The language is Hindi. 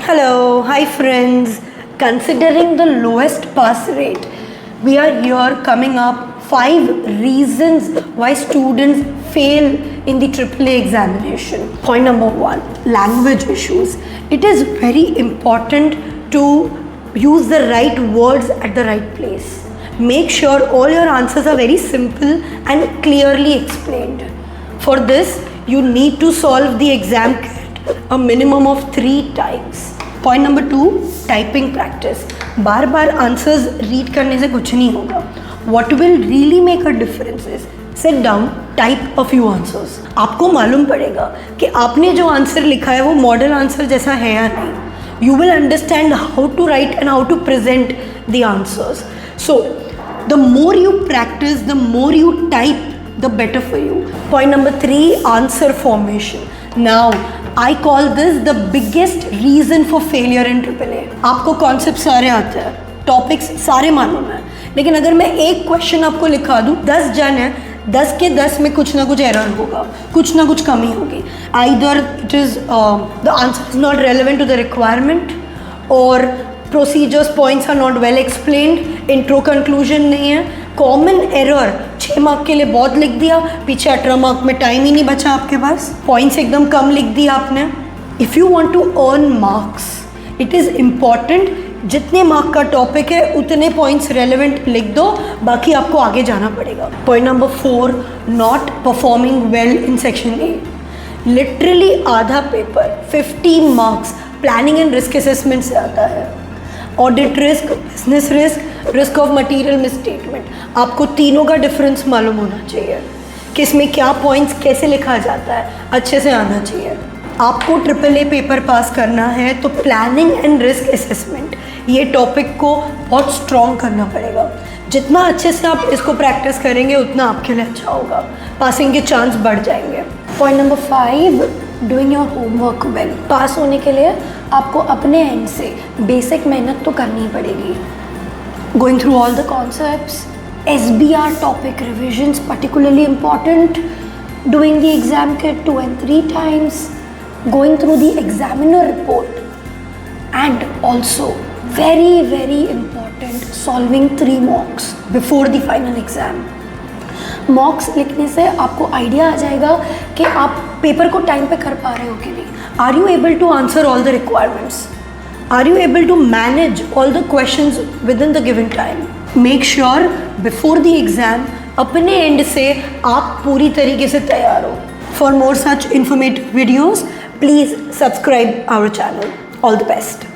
Hello, hi friends. Considering the lowest pass rate, we are here coming up 5 reasons why students fail in the AAA examination. Point number 1, language issues. It is very important to use the right words at the right place. Make sure all your answers are very simple and clearly explained. For this, you need to solve the exam kit a minimum of 3 times. Point number 2, typing practice. बार बार आंसर्स रीड करने से कुछ नहीं होगा. What will really make a difference is sit down, type a few answers. आपको मालूम पड़ेगा कि आपने जो आंसर लिखा है वो मॉडल आंसर जैसा है या नहीं. You will understand how to write and how to present the answers. So, the more you practice, the more you type, the better for you. Point number 3, answer formation. Now, I call this the biggest reason for failure in AAA. आपको कॉन्सेप्ट सारे आते हैं, टॉपिक्स सारे मालूम है, लेकिन अगर मैं एक क्वेश्चन आपको लिखा दूँ, 10 जन है, 10 के 10 में कुछ ना कुछ एरर होगा, कुछ ना कुछ कमी होगी. Either it is the answer is not relevant to the requirement, और procedures points are not well explained, intro conclusion नहीं है. कॉमन एरर 6 मार्क के लिए बहुत लिख दिया, पीछे 18 मार्क में टाइम ही नहीं बचा आपके पास, पॉइंट्स एकदम कम लिख दिया आपने. If you want to earn marks, it is important जितने मार्क का टॉपिक है उतने पॉइंट्स रेलेवेंट लिख दो, बाकी आपको आगे जाना पड़ेगा. Point number 4, not performing well in section A. Literally आधा paper 50 marks planning and risk assessment से आता है. Audit risk, business risk, risk of material misstatement. आपको तीनों का डिफरेंस मालूम होना चाहिए, किस में क्या पॉइंट्स कैसे लिखा जाता है, अच्छे से आना चाहिए. आपको AAA पेपर पास करना है तो प्लानिंग एंड रिस्क असेसमेंट ये टॉपिक को बहुत स्ट्रॉन्ग करना पड़ेगा. जितना अच्छे से आप इसको प्रैक्टिस करेंगे उतना आपके लिए अच्छा होगा, पासिंग के चांस बढ़ जाएंगे. Point number 5, doing your homework well. Pass होने के लिए आपको अपने एंड से बेसिक मेहनत तो करनी ही पड़ेगी. Going through all the concepts, SBR topic revisions particularly important, doing the exam kit 2 and 3 times, going through the examiner report, and also very important, solving 3 mocks before the final exam. मॉक्स लिखने से आपको आइडिया आ जाएगा कि आप पेपर को टाइम पे कर पा रहे हो कि नहीं. Are you able to answer all the requirements, are you able to manage all the questions within the given time. Make sure before the exam अपने एंड से आप पूरी तरीके से तैयार हो. For more such informative videos please subscribe our channel. All the best.